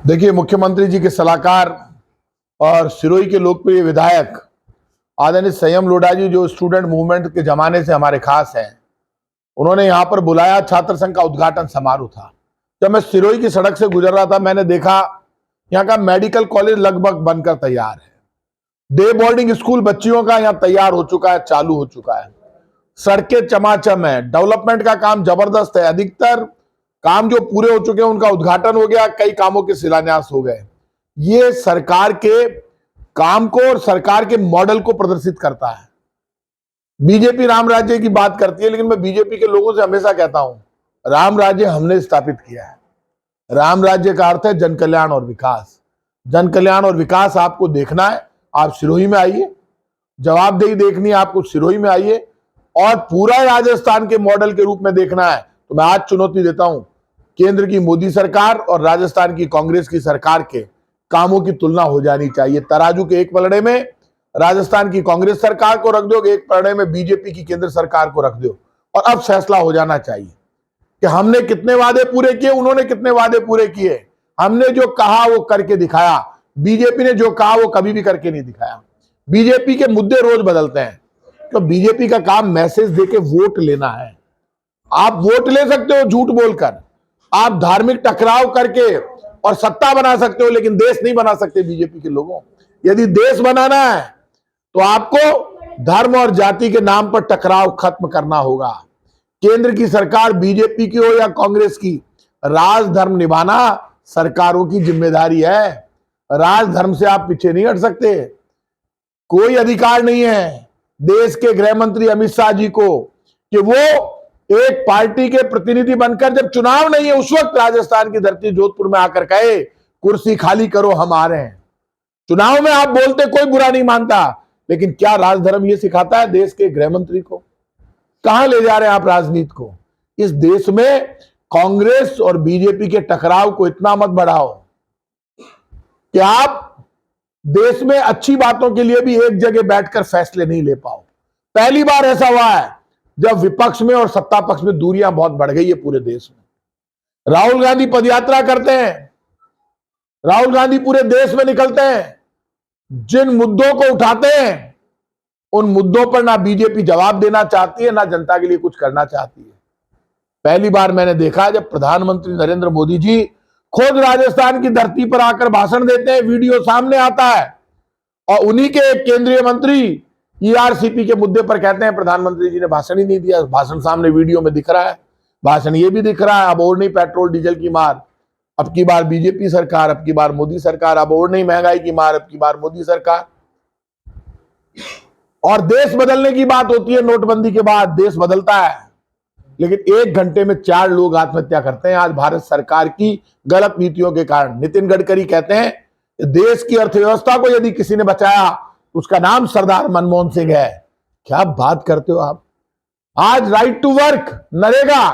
देखिए, मुख्यमंत्री जी के सलाहकार और सिरोही के लोकप्रिय विधायक आदरणीय संयम लोढ़ा जी, जो स्टूडेंट मूवमेंट के जमाने से हमारे खास हैं, उन्होंने यहाँ पर बुलाया। छात्र संघ का उद्घाटन समारोह था। जब मैं सिरोही की सड़क से गुजर रहा था, मैंने देखा यहाँ का मेडिकल कॉलेज लगभग बनकर तैयार है। डे बोर्डिंग स्कूल बच्चियों का यहाँ तैयार हो चुका है, चालू हो चुका है। सड़कें चमाचम है, डेवलपमेंट का काम जबरदस्त है। अधिकतर काम जो पूरे हो चुके हैं उनका उद्घाटन हो गया, कई कामों के शिलान्यास हो गए। ये सरकार के काम को और सरकार के मॉडल को प्रदर्शित करता है। बीजेपी राम राज्य की बात करती है, लेकिन मैं बीजेपी के लोगों से हमेशा कहता हूं, राम राज्य हमने स्थापित किया है। राम राज्य का अर्थ है जन कल्याण और विकास। जन कल्याण और विकास आपको देखना है, आप सिरोही में आइए। जवाबदेही देखनी है आपको, सिरोही में आइए। और पूरा राजस्थान के मॉडल के रूप में देखना है तो मैं आज चुनौती देता हूं, केंद्र की मोदी सरकार और राजस्थान की कांग्रेस की सरकार के कामों की तुलना हो जानी चाहिए। तराजू के एक पलड़े में राजस्थान की कांग्रेस सरकार को रख दो, एक पलड़े में बीजेपी की केंद्र सरकार को रख दो, और अब फैसला हो जाना चाहिए कि हमने कितने वादे पूरे किए, उन्होंने कितने वादे पूरे किए। हमने जो कहा वो करके दिखाया, बीजेपी ने जो कहा वो कभी भी करके नहीं दिखाया। बीजेपी के मुद्दे रोज बदलते हैं, तो बीजेपी का काम मैसेज देके वोट लेना है। आप वोट ले सकते हो झूठ बोलकर, आप धार्मिक टकराव करके और सत्ता बना सकते हो, लेकिन देश नहीं बना सकते बीजेपी के लोगों। यदि देश बनाना है तो आपको धर्म और जाति के नाम पर टकराव खत्म करना होगा। केंद्र की सरकार बीजेपी की हो या कांग्रेस की, राजधर्म निभाना सरकारों की जिम्मेदारी है। राजधर्म से आप पीछे नहीं हट सकते। कोई अधिकार नहीं है देश के गृह मंत्री अमित शाह जी को कि वो एक पार्टी के प्रतिनिधि बनकर, जब चुनाव नहीं है उस वक्त राजस्थान की धरती जोधपुर में आकर कहे कुर्सी खाली करो, हम आ रहे हैं। चुनाव में आप बोलते कोई बुरा नहीं मानता, लेकिन क्या राजधर्म ये सिखाता है देश के गृह मंत्री को? कहां ले जा रहे हैं आप राजनीति को? इस देश में कांग्रेस और बीजेपी के टकराव को इतना मत बढ़ाओ कि आप देश में अच्छी बातों के लिए भी एक जगह बैठकर फैसले नहीं ले पाओ। पहली बार ऐसा हुआ है जब विपक्ष में और सत्ता पक्ष में दूरियां बहुत बढ़ गई है पूरे देश में। राहुल गांधी पदयात्रा करते हैं, राहुल गांधी पूरे देश में निकलते हैं, जिन मुद्दों को उठाते हैं उन मुद्दों पर ना बीजेपी जवाब देना चाहती है, ना जनता के लिए कुछ करना चाहती है। पहली बार मैंने देखा जब प्रधानमंत्री नरेंद्र मोदी जी खुद राजस्थान की धरती पर आकर भाषण देते हैं, वीडियो सामने आता है, और उन्हीं के एक केंद्रीय मंत्री ईआरसीपी के मुद्दे पर कहते हैं प्रधानमंत्री जी ने भाषण ही नहीं दिया। भाषण सामने वीडियो में दिख रहा है, भाषण ये भी दिख रहा है, अब और नहीं पेट्रोल डीजल की मार, अब की बार बीजेपी सरकार, अब की बार मोदी सरकार, अब और नहीं महंगाई की मार, अब की बार मोदी सरकार। और देश बदलने की बात होती है, नोटबंदी के बाद देश बदलता है, लेकिन 1 घंटे में 4 लोग आत्महत्या करते हैं आज भारत सरकार की गलत नीतियों के कारण। नितिन गडकरी कहते हैं देश की अर्थव्यवस्था को यदि किसी ने बचाया उसका नाम सरदार मनमोहन सिंह है। क्या बात करते हो आप? आज राइट टू वर्क, नरेगा,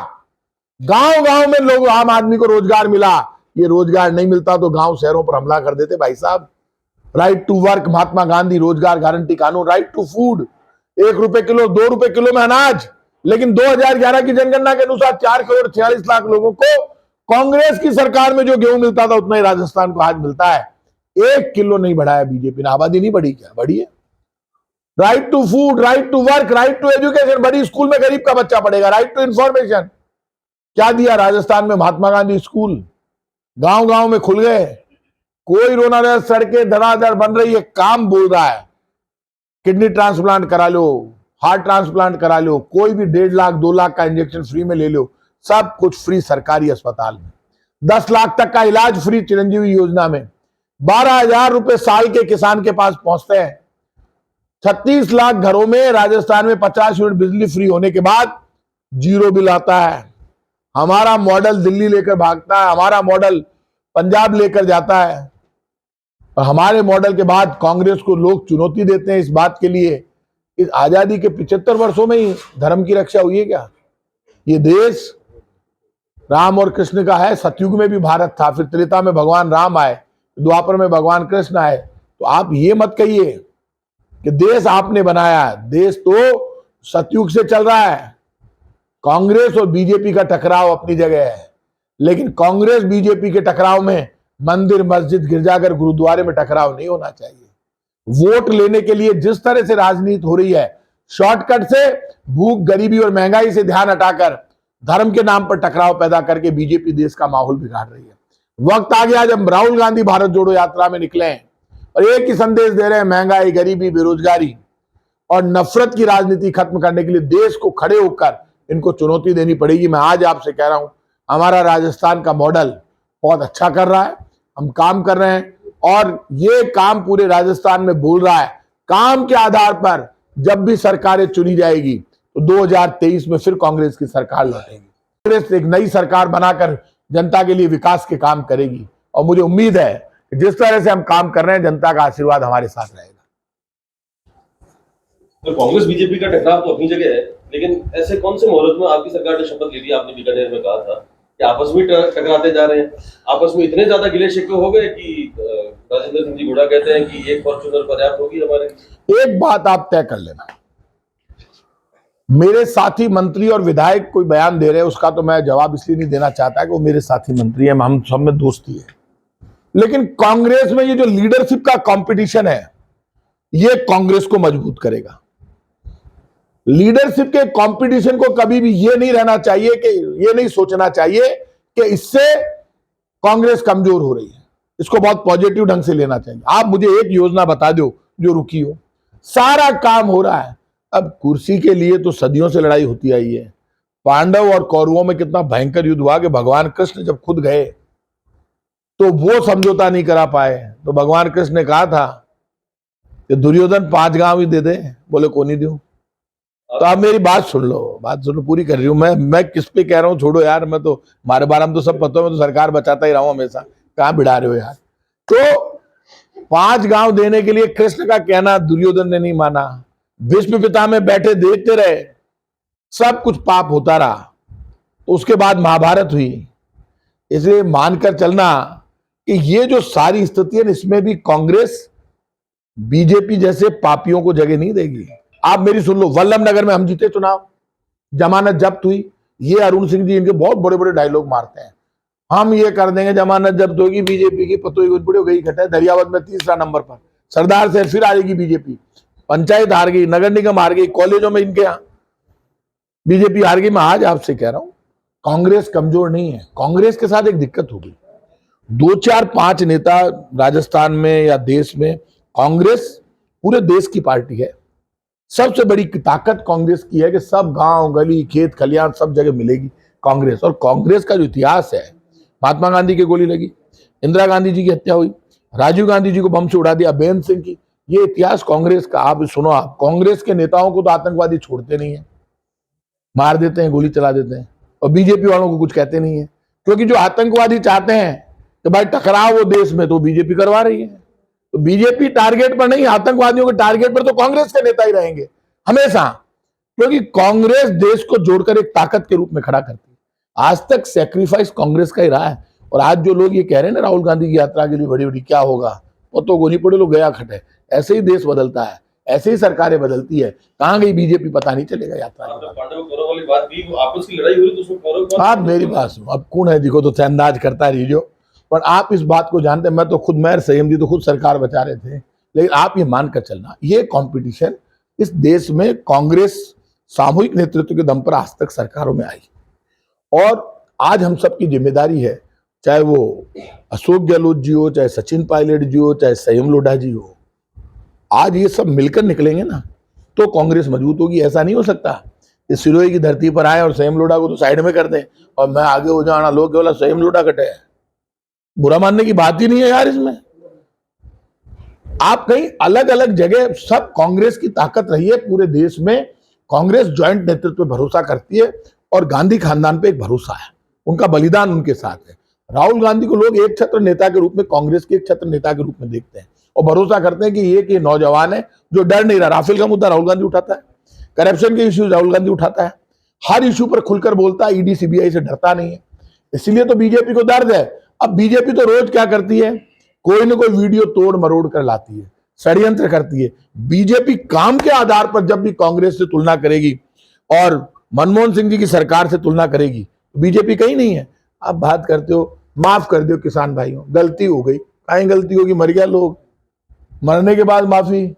गांव गांव में लोग, आम आदमी को रोजगार मिला। ये रोजगार नहीं मिलता तो गांव शहरों पर हमला कर देते भाई साहब। Right to work, Mahatma Gandhi रोजगार गारंटी कानून, राइट टू फूड, 1 रुपए किलो 2 रुपए किलो में अनाज। लेकिन 2011 की जनगणना के अनुसार 4 करोड़ 46 लाख लोगों को कांग्रेस की सरकार में जो गेहूं मिलता था उतना ही राजस्थान को आज मिलता है। 1 किलो नहीं बढ़ाया बीजेपी ने। आबादी नहीं बढ़ी क्या? बढ़ी है। Right to food, right to work, right to education, बड़ी स्कूल में गरीब का बच्चा पढ़ेगा। राइट टू इंफॉर्मेशन, क्या दिया राजस्थान में? महात्मा गांधी स्कूल गांव गांव में खुल गए। कोई रोना नहीं, सड़कें धड़ाधड़ बन रही है, काम बोल रहा है। किडनी ट्रांसप्लांट करा लो, हार्ट ट्रांसप्लांट करा लो, कोई भी 1.5 लाख 2 लाख का इंजेक्शन फ्री में ले लो, सब कुछ फ्री सरकारी अस्पताल में। 10 लाख तक का इलाज फ्री चिरंजीवी योजना में। 12,000 रुपए साल के किसान के पास पहुंचते हैं। 36 लाख घरों में राजस्थान में 50 यूनिट बिजली फ्री होने के बाद 0 बिल आता है। हमारा मॉडल दिल्ली लेकर भागता है, हमारा मॉडल पंजाब लेकर जाता है, और हमारे मॉडल के बाद कांग्रेस को लोग चुनौती देते हैं इस बात के लिए, इस आजादी के 75 वर्षों में ही धर्म की रक्षा हुई है क्या? ये देश राम और कृष्ण का है। सतयुग में भी भारत था, फिर त्रेता में भगवान राम आए, द्वापर में भगवान कृष्ण आए। तो आप ये मत कहिए कि देश आपने बनाया है, देश तो सतयुग से चल रहा है। कांग्रेस और बीजेपी का टकराव अपनी जगह है, लेकिन कांग्रेस बीजेपी के टकराव में मंदिर, मस्जिद, गिरजाघर, गुरुद्वारे में टकराव नहीं होना चाहिए। वोट लेने के लिए जिस तरह से राजनीति हो रही है, शॉर्टकट से भूख, गरीबी और महंगाई से ध्यान हटाकर धर्म के नाम पर टकराव पैदा करके बीजेपी देश का माहौल बिगाड़ रही है। वक्त आ गया जब राहुल गांधी भारत जोड़ो यात्रा में निकले हैं और एक ही संदेश दे रहे हैं, महंगाई, गरीबी, बेरोजगारी और नफरत की राजनीति खत्म करने के लिए देश को खड़े होकर इनको चुनौती देनी पड़ेगी। मैं आज आपसे कह रहा हूं, हमारा राजस्थान का मॉडल बहुत अच्छा कर रहा है, हम काम कर रहे हैं और ये काम पूरे राजस्थान में बोल रहा है। काम के आधार पर जब भी सरकारें चुनी जाएगी तो 2023 में फिर कांग्रेस की सरकार लौटेगी। कांग्रेस एक नई सरकार बनाकर जनता के लिए विकास के काम करेगी और मुझे उम्मीद है कि जिस तरह से हम काम कर रहे हैं, जनता का आशीर्वाद हमारे साथ रहेगा। तो कांग्रेस बीजेपी का टकराव तो अपनी जगह है, लेकिन ऐसे कौन से मुहूर्त में आपकी सरकार ने शपथ ली थी? आपने बीकानेर में कहा था कि आपस में टकराते जा रहे हैं, आपस में इतने ज्यादा गिले शिकवे हो गए कि राजेंद्र सिंह जी गुड़ा कहते हैं कि एक फॉर्च्यूनर पर्याप्त होगी हमारे। एक बात आप तय कर लेना, मेरे साथी मंत्री और विधायक कोई बयान दे रहे हैं, उसका तो मैं जवाब इसलिए नहीं देना चाहता कि वो मेरे साथी मंत्री हैं, हम सब में दोस्ती है। लेकिन कांग्रेस में ये जो लीडरशिप का कंपटीशन है, ये कांग्रेस को मजबूत करेगा। लीडरशिप के कंपटीशन को कभी भी ये नहीं रहना चाहिए कि ये नहीं सोचना चाहिए कि इससे कांग्रेस कमजोर हो रही है। इसको बहुत पॉजिटिव ढंग से लेना चाहिए। आप मुझे एक योजना बता दो जो रुकी हो, सारा काम हो रहा है। अब कुर्सी के लिए तो सदियों से लड़ाई होती आई है। पांडव और कौरवों में कितना भयंकर युद्ध हुआ कि भगवान कृष्ण जब खुद गए तो वो समझौता नहीं करा पाए, तो भगवान कृष्ण ने कहा था कि दुर्योधन 5 गांव ही दे दे, बोले को नहीं दूं। तो आप मेरी बात सुन लो, पूरी कर रही हूं। मैं किस पे कह रहा हूं, छोड़ो यार, मैं तो हमारे बारे में तो सब पता है, मैं तो सरकार बचाता ही रहा हूं हमेशा, कहां भिड़ा रहे हो यार। तो 5 गांव देने के लिए कृष्ण का कहना दुर्योधन ने नहीं माना, भीष्म पिता में बैठे देखते रहे, सब कुछ पाप होता रहा। तो उसके बाद महाभारत हुई। इसलिए मानकर चलना कि ये जो सारी स्थिति है, इसमें भी कांग्रेस बीजेपी जैसे पापियों को जगह नहीं देगी। आप मेरी सुन लो, वल्लभ नगर में हम जीते चुनाव, जमानत जब्त हुई। ये अरुण सिंह जी इनके बहुत बड़े बड़े डायलॉग मारते हैं, हम ये कर देंगे, जमानत जब्त होगी, बीजेपी की पतोई हो गई घटे। दरियावत में 3रा नंबर पर, सरदार से फिर आएगी बीजेपी। पंचायत हार गई, नगर निगम हार गई, कॉलेजों में इनके यहाँ बीजेपी हार गई। मैं आज आपसे कह रहा हूं, कांग्रेस कमजोर नहीं है। कांग्रेस के साथ एक दिक्कत होगी, 2, 4, 5 नेता राजस्थान में या देश में, कांग्रेस पूरे देश की पार्टी है। सबसे बड़ी ताकत कांग्रेस की है कि सब गांव, गली, खेत, खलियान सब जगह मिलेगी कांग्रेस। और कांग्रेस का जो इतिहास है, महात्मा गांधी की गोली लगी, इंदिरा गांधी जी की हत्या हुई, राजीव गांधी जी को बम से उड़ा दिया, बेअंत सिंह की, ये इतिहास कांग्रेस का। आप सुनो, आप कांग्रेस के नेताओं को तो आतंकवादी छोड़ते नहीं है, मार देते हैं, गोली चला देते हैं, और बीजेपी वालों को कुछ कहते नहीं है, क्योंकि जो आतंकवादी चाहते हैं कि भाई टकराव हो देश में, तो बीजेपी करवा रही है। तो बीजेपी टारगेट पर नहीं, आतंकवादियों के टारगेट पर तो कांग्रेस के नेता ही रहेंगे हमेशा, क्योंकि कांग्रेस देश को जोड़कर एक ताकत के रूप में खड़ा करती है। आज तक सैक्रिफाइस कांग्रेस का ही रहा है। और आज जो लोग ये कह रहे हैं ना राहुल गांधी की यात्रा के लिए बड़ी बड़ी क्या होगा, वो तो गोली पड़े लोग गया खटे। ऐसे ही देश बदलता है, ऐसे ही सरकारें बदलती है। कहां गई बीजेपी पता नहीं चलेगा यात्रा। आप मेरी बात सुनो, अब कौन है देखो, तो अंदाज करता रहिए, पर आप इस बात को जानते हैं, मैं तो खुद मेयर संयम जी तो खुद सरकार बचा रहे थे। लेकिन आप ये मानकर चलना, ये कंपटीशन इस देश में कांग्रेस सामूहिक नेतृत्व के दम पर आज तक सरकारों में आई, और आज हम सबकी जिम्मेदारी है, चाहे वो अशोक गहलोत जी हो, चाहे सचिन पायलट जी हो, चाहे संयम लोढ़ा जी हो, आज ये सब मिलकर निकलेंगे ना तो कांग्रेस मजबूत होगी। ऐसा नहीं हो सकता कि सिरोही की धरती पर आए और संयम लोढ़ा को तो साइड में कर दें और मैं आगे हो जाना, लोग बोला संयम लोढ़ा कटे। बुरा मानने की बात ही नहीं है यार इसमें। आप कहीं अलग अलग जगह, सब कांग्रेस की ताकत रही है पूरे देश में। कांग्रेस ज्वाइंट नेतृत्व पे भरोसा करती है और गांधी खानदान पे एक भरोसा है, उनका बलिदान उनके साथ है। राहुल गांधी को लोग एक छत्र नेता के रूप में, कांग्रेस के एक छत्र नेता के रूप में देखते हैं और भरोसा करते हैं कि ये नौजवान है जो डर नहीं रहा। राफेल का मुद्दा राहुल गांधी उठाता है, करप्शन के इश्यूज राहुल गांधी उठाता है, हर इश्यू पर खुलकर बोलता है, ईडी सीबीआई से डरता नहीं है। इसलिए तो बीजेपी को दर्द है। अब बीजेपी तो रोज क्या करती है, कोई ना कोई वीडियो तोड़ मरोड़ कर लाती है, षड्यंत्र करती है। बीजेपी काम के आधार पर जब भी कांग्रेस से तुलना करेगी और मनमोहन सिंह जी की सरकार से तुलना करेगी, बीजेपी कहीं नहीं है। आप बात करते हो माफ कर दो किसान भाइयों, गलती हो गई। कहीं गलती होगी, मर गया लोग, मरने के बाद माफी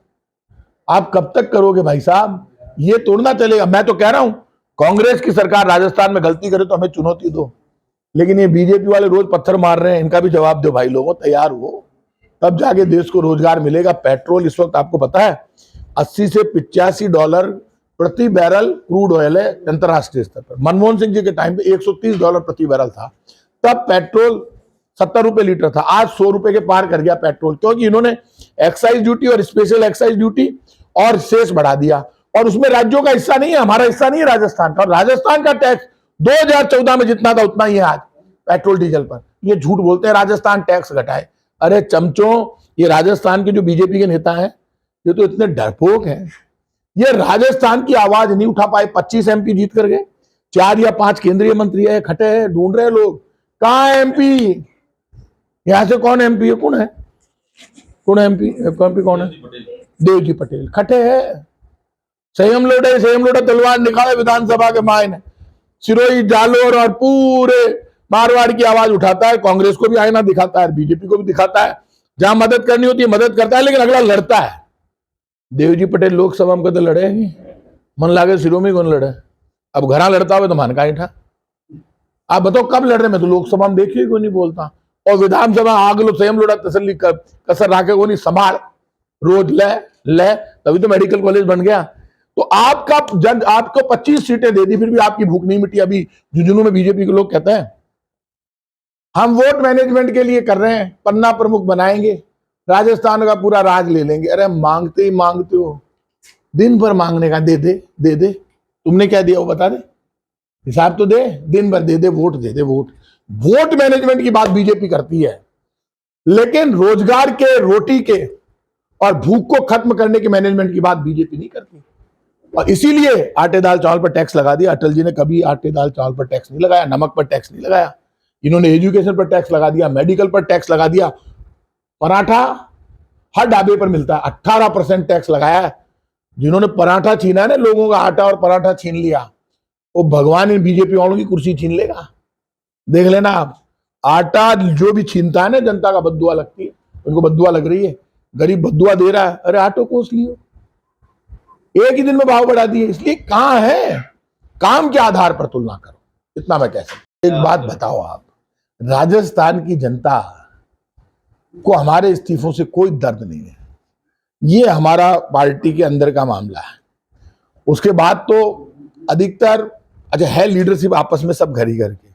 आप कब तक करोगे भाई साहब? ये तोड़ना चलेगा। मैं तो कह रहा हूं कांग्रेस की सरकार राजस्थान में गलती करे तो हमें चुनौती दो, लेकिन ये बीजेपी वाले रोज पत्थर मार रहे हैं, इनका भी जवाब दो भाई लोगों, तैयार हो, तब जाके देश को रोजगार मिलेगा। पेट्रोल इस वक्त आपको पता है 80 से $85 प्रति बैरल क्रूड ऑयल है अंतरराष्ट्रीय स्तर पर। मनमोहन सिंह जी के टाइम पे $130 प्रति बैरल था, तब पेट्रोल 70 रुपए लीटर था, आज 100 रुपए के पार कर गया पेट्रोल, क्योंकि इन्होंने एक्साइज ड्यूटी और स्पेशल एक्साइज ड्यूटी और सेस बढ़ा दिया, और उसमें राज्यों का हिस्सा नहीं है, हमारा हिस्सा नहीं है राजस्थान का। और राजस्थान का टैक्स 2014 में जितना था उतना ही है आज पेट्रोल डीजल पर। ये झूठ बोलते हैं राजस्थान टैक्स घटाए। अरे चमचों, ये राजस्थान के जो बीजेपी के नेता हैं ये तो इतने डरपोक हैं, ये राजस्थान की आवाज नहीं उठा पाए। 25 MP जीत कर गए, 4 या 5 केंद्रीय मंत्री है, खटे हैं, ढूंढ रहे लोग कहां है MP। यहां से कौन MP है? कौन है? कौन है MP कौन है? देवजी पटेल खटे है। संयम लोटा तलवार निकाले विधानसभा के मायने, सिरोही जालोर और पूरे मारवाड़ की आवाज उठाता है, कांग्रेस को भी आईना दिखाता है, बीजेपी को भी दिखाता है, जहां मदद करनी होती है मदद करता है, लेकिन अगला लड़ता है। देवजी पटेल लोकसभा में कदे लड़े नहीं, मन लागे सिरों में कौन लड़े। अब घरा लड़ता हुआ तो मान का था। आप बताओ कब लड़ रहे? मैं तो लोकसभा में देखिए क्यों नहीं बोलता, और विधानसभा आग लो संयम लोटा तसल्ली कसर राखे को नहीं, संभाल रोज ले तभी तो मेडिकल कॉलेज बन गया। तो आपका जन आपको 25 सीटें दे दी, फिर भी आपकी भूख नहीं मिटी। अभी झुंझुनू में बीजेपी के लोग कहते हैं हम वोट मैनेजमेंट के लिए कर रहे हैं, पन्ना प्रमुख बनाएंगे, राजस्थान का पूरा राज ले लेंगे। अरे मांगते ही मांगते हो, दिन भर मांगने का, दे दे तुमने क्या दिया वो बता दे, हिसाब तो दे, दिन भर दे दे वोट, दे दे वोट। वोट मैनेजमेंट की बात बीजेपी करती है, लेकिन रोजगार के, रोटी के और भूख को खत्म करने के मैनेजमेंट की बात बीजेपी नहीं करती। और इसीलिए आटे दाल चावल पर टैक्स लगा दिया। अटल जी ने कभी आटे दाल चावल पर टैक्स नहीं लगाया, नमक पर टैक्स नहीं लगाया। इन्होंने एजुकेशन पर टैक्स लगा दिया, मेडिकल पर टैक्स लगा दिया। पराठा हर ढाबे पर मिलता है, 18% टैक्स लगाया है। जिन्होंने पराठा छीना है ना, लोगों का आटा और पराठा छीन लिया, वो भगवान इन बीजेपी वालों की कुर्सी छीन लेगा। देख लेना आप, आटा जो भी छीनता है ना, जनता का बद्दुआ लगती है, उनको बद्दुआ लग रही है, गरीब बद्दुआ दे रहा है। अरे आटो कोस लियो, एक ही दिन में भाव बढ़ा दिए। इसलिए कहां है, काम के आधार पर तुलना करो, इतना मैं कह सकता। एक बात बताओ आप, राजस्थान की जनता को हमारे इस्तीफों से कोई दर्द नहीं है, ये हमारा पार्टी के अंदर का मामला है। उसके बाद तो अधिकतर अच्छा है लीडरशिप आपस में सब घर ही घर के।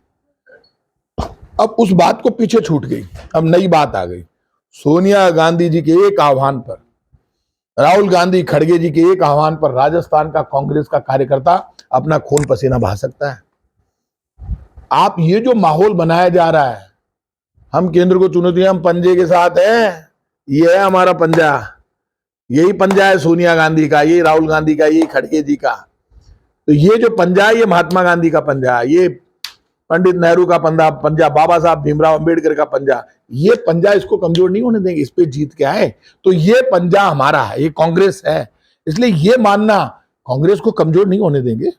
अब उस बात को पीछे छूट गई, अब नई बात आ गई। सोनिया गांधी जी के एक आह्वान पर, राहुल गांधी खड़गे जी के एक आह्वान पर राजस्थान का कांग्रेस का कार्यकर्ता अपना खून पसीना बहा सकता है। आप ये जो माहौल बनाया जा रहा है, हम केंद्र को चुनौती, हम पंजे के साथ हैं, ये है हमारा पंजा, यही पंजा है सोनिया गांधी का, यही राहुल गांधी का, यही खड़गे जी का। तो ये जो पंजा है, ये महात्मा गांधी का पंजा है, ये पंडित नेहरू का पंजा, बाबा साहब भीमराव अंबेडकर का पंजा, ये पंजा इसको कमजोर नहीं होने देंगे, इस पे जीत के आए। तो ये पंजा हमारा है, ये कांग्रेस है, इसलिए ये मानना कांग्रेस को कमजोर नहीं होने देंगे।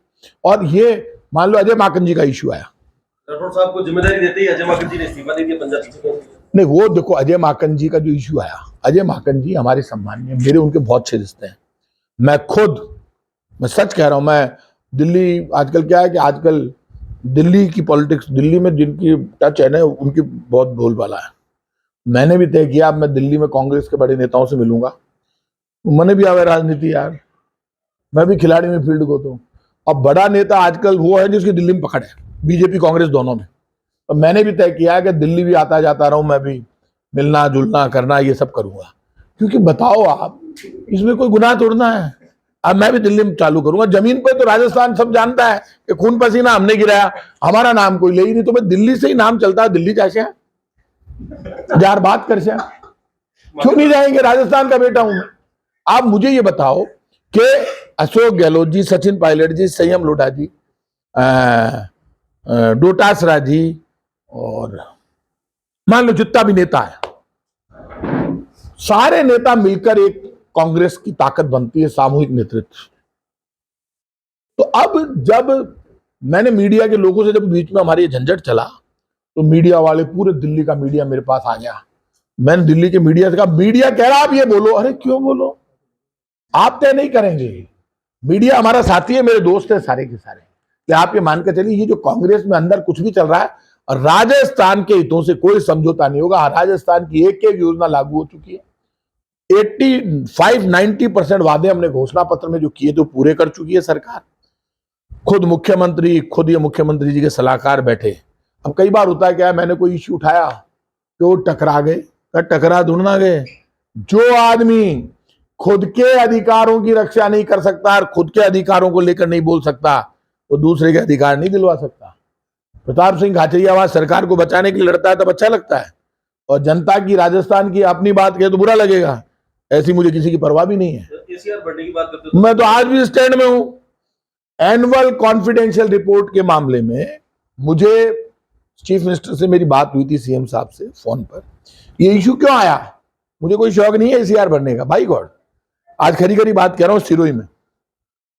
और ये मान लो अजय माकन जी का इश्यू आया, राठौड़ साहब को जिम्मेदारी देते ही अजय माकन जी ने इस्तीफा दे दिया पंजाब। नहीं वो देखो, अजय माकन जी का जो इश्यू आया, अजय माकन जी हमारे सम्मानीय, मेरे उनके बहुत अच्छे रिश्ते हैं। मैं सच कह रहा हूं, मैं दिल्ली, आजकल क्या है कि आजकल दिल्ली की पॉलिटिक्स, दिल्ली में जिनकी टच है ना, उनकी बहुत बोलबाला है। मैंने भी तय किया अब मैं दिल्ली में कांग्रेस के बड़े नेताओं से मिलूंगा, मैंने भी आवे राजनीति यार, मैं भी खिलाड़ी में फील्ड को। तो अब बड़ा नेता आजकल वो है जिसकी दिल्ली में पकड़ है, बीजेपी कांग्रेस दोनों में। तो मैंने भी तय किया है कि दिल्ली भी आता जाता रहूं, मैं भी मिलना जुलना करना ये सब करूंगा, क्योंकि बताओ आप, इसमें कोई गुनाह तोड़ना है। अब मैं भी दिल्ली में चालू करूंगा, जमीन पे तो राजस्थान सब जानता है कि खून पसीना हमने गिराया, हमारा नाम कोई ले ही नहीं। तो मैं दिल्ली से ही नाम चलता है, दिल्ली जाए यार बात कर से क्यों नहीं जाएंगे, राजस्थान का बेटा हूं मैं। आप मुझे ये बताओ कि अशोक गहलोत जी, सचिन पायलट जी, संयम लोढ़ा जी, डोटासरा जी, और मान लो जितना भी नेता है, सारे नेता मिलकर एक कांग्रेस की ताकत बनती है, सामूहिक नेतृत्व। तो अब जब मैंने मीडिया के लोगों से जब बीच में हमारी झंझट चला, तो मीडिया वाले, पूरे दिल्ली का मीडिया मेरे पास आ गया। मैंने दिल्ली के मीडिया से कहा, मीडिया कह रहा आप ये बोलो। अरे क्यों बोलो, आप तय नहीं करेंगे। मीडिया हमारा साथी है, मेरे दोस्त है सारे के सारे। कि आप ये मान के चलिए, ये जो कांग्रेस में अंदर कुछ भी चल रहा है, और राजस्थान के हितों से कोई समझौता नहीं होगा। राजस्थान की एक एक योजना लागू हो चुकी है। 85-90% वादे हमने घोषणा पत्र में जो किए थे पूरे कर चुकी है सरकार। खुद मुख्यमंत्री, खुद ये मुख्यमंत्री जी के सलाहकार बैठे। अब कई बार होता है क्या, मैंने कोई इश्यू उठाया तो वो टकरा गए। टकरा ढूंढना गए। जो आदमी खुद के अधिकारों की रक्षा नहीं कर सकता और खुद के अधिकारों को लेकर नहीं बोल सकता, तो दूसरे के अधिकार नहीं दिलवा सकता। प्रताप सिंह खाचरियावास सरकार को बचाने के लिए लड़ता है तब अच्छा लगता है, और जनता की, राजस्थान की अपनी बात कहे तो बुरा लगेगा। ऐसी मुझे किसी की परवाह भी नहीं है। केसीआर बढ़ने की बात करते मैं तो आज भी स्टैंड में हूं। एनुअल कॉन्फिडेंशियल रिपोर्ट के मामले में मुझे चीफ मिनिस्टर से मेरी बात हुई थी, सीएम साहब से फोन पर। ये इशू क्यों आया? मुझे कोई शौक नहीं है एसीआर भरने का, भाई गॉड। आज खरी खरी बात कह रहा हूं, सिरोही में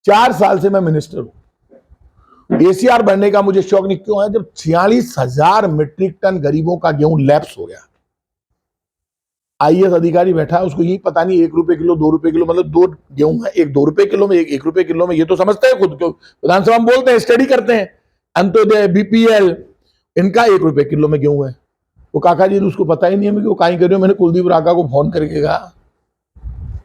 4 साल से मैं मिनिस्टर हूं। एसीआर भरने का मुझे शौक नहीं क्यों है? जब 46,000 मीट्रिक टन गरीबों का गेहूं लैप्स हो गया। आईएएस अधिकारी बैठा है, उसको यही पता नहीं 1 रुपए किलो, 2 रुपए किलो, मतलब 2 गेहूं है, एक 2 रुपए किलो में, एक 1 रुपए किलो में। ये तो समझते हैं खुद को, विधानसभा में बोलते हैं, स्टडी करते हैं। अंत्योदय, बीपीएल, इनका 1 रुपए किलो में गेहूं है। वो काका जी उसको पता ही नहीं है वो कहीं कर रहे हो। मैंने कुलदीप राका को फोन करके कहा,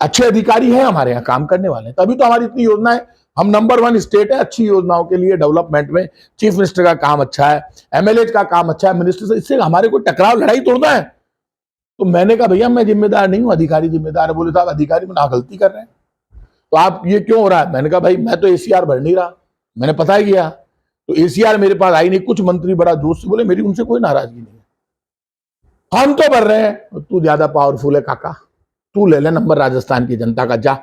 अच्छे अधिकारी हैं हमारे यहाँ, काम करने वाले हैं, तभी तो हमारी इतनी योजना है। हम नंबर 1 स्टेट है अच्छी योजनाओं के लिए, डेवलपमेंट में। चीफ मिनिस्टर का काम अच्छा है, एमएलए का काम अच्छा है, मिनिस्टर से, इससे हमारे को टकराव, लड़ाई तोड़ना है। तो मैंने कहा भैया मैं जिम्मेदार नहीं हूं, अधिकारी जिम्मेदार है। बोले साहब अधिकारी में ना गलती कर रहे हैं, तो आप ये क्यों हो रहा है? मैंने कहा भाई मैं तो एसीआर भर नहीं रहा, मैंने पता ही किया। तो एसीआर मेरे पास आई नहीं। कुछ मंत्री बड़ा जोश से बोले, मेरी उनसे कोई नाराजगी नहीं है, हम तो भर रहे हैं। तो ज्यादा पावरफुल है काका, तू ले ले नंबर राजस्थान की जनता का, जा।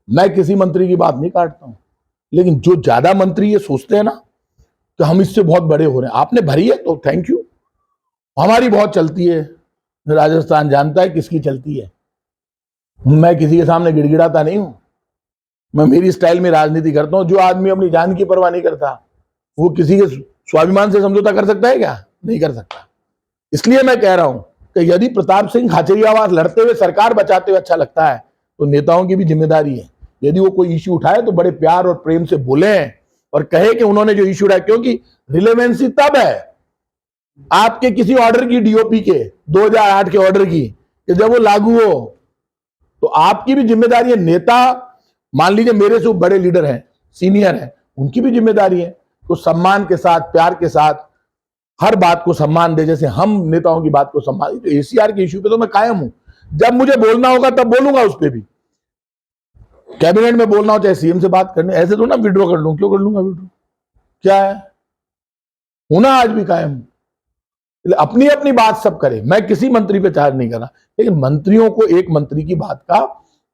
मैं किसी मंत्री की बात नहीं काटता हूं, लेकिन जो ज्यादा मंत्री ये सोचते हैं ना कि हम इससे बहुत बड़े हो रहे हैं, आपने भरी है तो थैंक यू, हमारी बहुत चलती है। राजस्थान जानता है किसकी चलती है। मैं किसी के सामने गिड़गिड़ाता नहीं हूं, मैं मेरी स्टाइल में राजनीति करता हूं। जो आदमी अपनी जान की परवाह नहीं करता, वो किसी के स्वाभिमान से समझौता कर सकता है क्या? नहीं कर सकता। इसलिए मैं कह रहा हूं कि यदि प्रताप सिंह खाचरियावास लड़ते हुए, सरकार बचाते हुए अच्छा लगता है, तो नेताओं की भी जिम्मेदारी है, यदि वो कोई इश्यू उठाए तो बड़े प्यार और प्रेम से बोले और कहे कि उन्होंने जो इश्यू उठाया। क्योंकि रिलेवेंसी तब है आपके किसी ऑर्डर की, डीओपी के 2008 के ऑर्डर की, कि जब वो लागू हो। तो आपकी भी जिम्मेदारी है। नेता, मान लीजिए मेरे से बड़े लीडर हैं, सीनियर हैं, उनकी भी जिम्मेदारी है। तो सम्मान के साथ, प्यार के साथ हर बात को सम्मान दे, जैसे हम नेताओं की बात को सम्मान। तो एसीआर के इश्यू पे तो मैं कायम हूं, जब मुझे बोलना होगा तब बोलूंगा उस पर भी। कैबिनेट में बोलना हो, चाहे सीएम से बात करने, ऐसे तो ना विड्रॉ कर लूं। क्यों कर लूंगा विड्रॉ? क्या है, होना आज भी कायम। अपनी अपनी बात सब करे, मैं किसी मंत्री पे चार्ज नहीं कर रहा, लेकिन मंत्रियों को एक मंत्री की बात का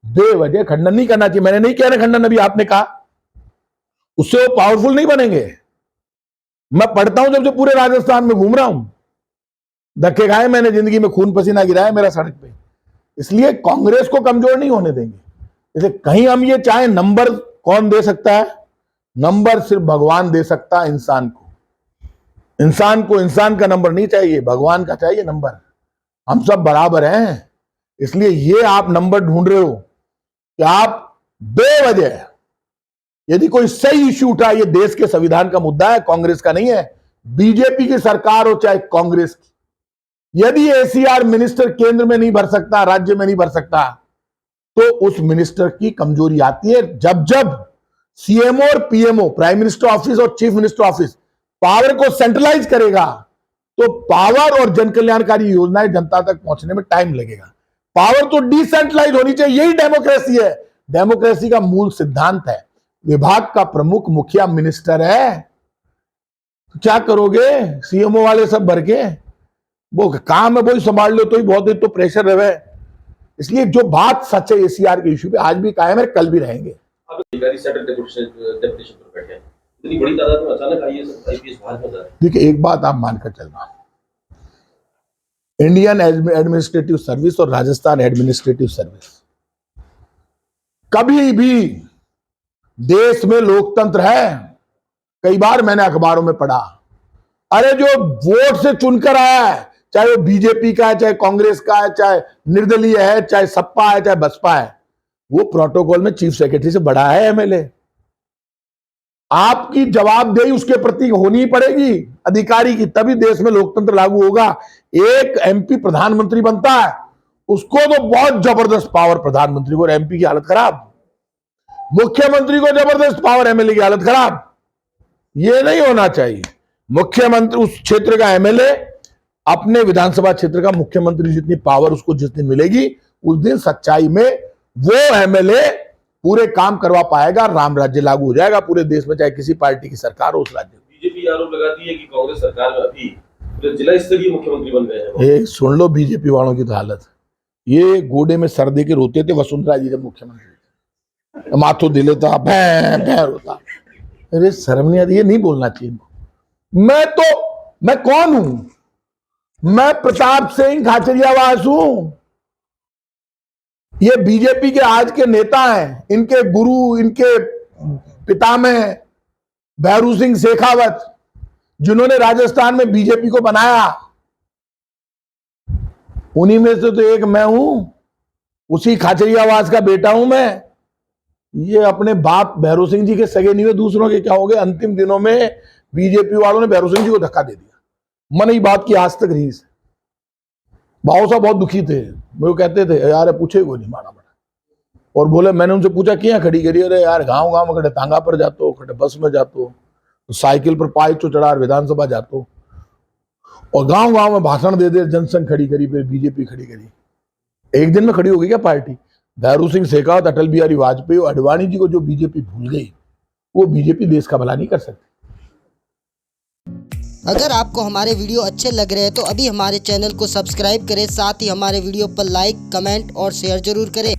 बेवजह खंडन नहीं करना चाहिए। मैंने नहीं कह रहा खंडन, अभी आपने कहा, उससे वो पावरफुल नहीं बनेंगे। मैं पढ़ता हूं जब से पूरे राजस्थान में घूम रहा हूं, धक्के खाए मैंने जिंदगी में, खून पसीना गिराया मेरा सड़क पे। इसलिए कांग्रेस को कमजोर नहीं होने देंगे। जैसे कहीं हम ये चाहे, नंबर कौन दे सकता है? नंबर सिर्फ भगवान दे सकता है इंसान को। इंसान को इंसान का नंबर नहीं चाहिए, भगवान का चाहिए नंबर। हम सब बराबर हैं। इसलिए ये आप नंबर ढूंढ रहे हो कि आप बेवजह, यदि कोई सही इश्यू उठा, ये देश के संविधान का मुद्दा है, कांग्रेस का नहीं है। बीजेपी की सरकार हो चाहे कांग्रेस की, यदि एसीआर मिनिस्टर केंद्र में नहीं भर सकता, राज्य में नहीं भर सकता, तो उस मिनिस्टर की कमजोरी आती है। जब जब सीएमओ और पीएमओ, प्राइम मिनिस्टर ऑफिस और चीफ मिनिस्टर ऑफिस, पावर को सेंट्रलाइज करेगा, तो पावर और जन कल्याणकारी योजनाएं जनता तक पहुंचने में टाइम लगेगा। पावर तो डिसेंट्रलाइज होनी चाहिए, यही डेमोक्रेसी है। डेमोक्रेसी का मूल सिद्धांत है। विभाग का प्रमुख मुखिया मिनिस्टर है, तो क्या करोगे? सीएमओ वाले सब भर के, वो काम है वही संभाल लो, तो ही बहुत, तो प्रेशर रहे। इसलिए जो बात सच है एसीआर के इश्यू पे, आज भी कायम है, कल भी रहेंगे। अब अधिकारी सेटल डेपुटेशन पर बैठे हैं, इतनी बड़ी तादाद में अचानक आईपीएस बाहर में जा रहे हैं। देखिए एक बात आप मानकर चलना, इंडियन एडमिनिस्ट्रेटिव सर्विस और राजस्थान एडमिनिस्ट्रेटिव सर्विस, कभी भी देश में लोकतंत्र है। कई बार मैंने अखबारों में पढ़ा अरे जो वोट से चुनकर आया है, चाहे वो बीजेपी का है, चाहे कांग्रेस का है, चाहे निर्दलीय है, चाहे सपा है, चाहे बसपा है, वो प्रोटोकॉल में चीफ सेक्रेटरी से बड़ा है एमएलए। आपकी जवाबदेही उसके प्रति होनी ही पड़ेगी अधिकारी की, तभी देश में लोकतंत्र लागू होगा। एक एमपी प्रधानमंत्री बनता है, उसको तो बहुत जबरदस्त पावर प्रधानमंत्री को, और एमपी की हालत खराब। मुख्यमंत्री को जबरदस्त पावर, एमएलए की हालत खराब। ये नहीं होना चाहिए। मुख्यमंत्री उस क्षेत्र का एमएलए अपने विधानसभा क्षेत्र का मुख्यमंत्री जितनी पावर उसको जिस दिन मिलेगी, उस दिन सच्चाई में वो एमएलए पूरे काम करवा पाएगा, राम राज्य लागू हो जाएगा पूरे देश में, चाहे किसी पार्टी की सरकार हो उस राज्य में। बीजेपी आरोप लगाती है कि कांग्रेस सरकार में अभी पूरे जिला स्तरीय मुख्यमंत्री बन गए हैं। सुन लो बीजेपी वालों की तो हालत, ये गोडे में सर दे के रोते थे वसुंधरा जी जब मुख्यमंत्री, माथो दिले था भैं रोता। अरे शर्म नहीं आती, ये नहीं बोलना चाहिए। मैं कौन हूं? मैं प्रताप सिंह खाचरियावास हूं। ये बीजेपी के आज के नेता हैं, इनके गुरु, इनके पितामह भैरू सिंह शेखावत, जिन्होंने राजस्थान में बीजेपी को बनाया, उन्हीं में से तो एक मैं हूं। उसी खाचरियावास का बेटा हूं मैं। ये अपने बाप भैरू सिंह जी के सगे नहीं हुए, दूसरों के क्या हो गए। अंतिम दिनों में बीजेपी वालों ने भैरू सिंह जी को धक्का दे दिया। मन ही बात की आज तक रीस। भाव साहब बहुत दुखी थे, वो कहते थे यार पूछे को नहीं मारा बड़ा, और बोले, मैंने उनसे पूछा क्या खड़ी करी? अरे यार गांव गांव में खड़े तांगा पर जातो, खड़े बस में जातो, साइकिल पर पाई चो चढ़ा विधानसभा जातो, और गांव गांव में भाषण दे दे, जनसंघ खड़ी करी, फिर बीजेपी खड़ी करी। एक दिन में खड़ी होगी क्या पार्टी? भैरू सिंह शेखावत, अटल बिहारी वाजपेयी और अडवाणी जी को जो बीजेपी भूल गई, वो बीजेपी देश का भला नहीं कर सकती। अगर आपको हमारे वीडियो अच्छे लग रहे हैं तो अभी हमारे चैनल को सब्सक्राइब करें, साथ ही हमारे वीडियो पर लाइक, कमेंट और शेयर जरूर करें।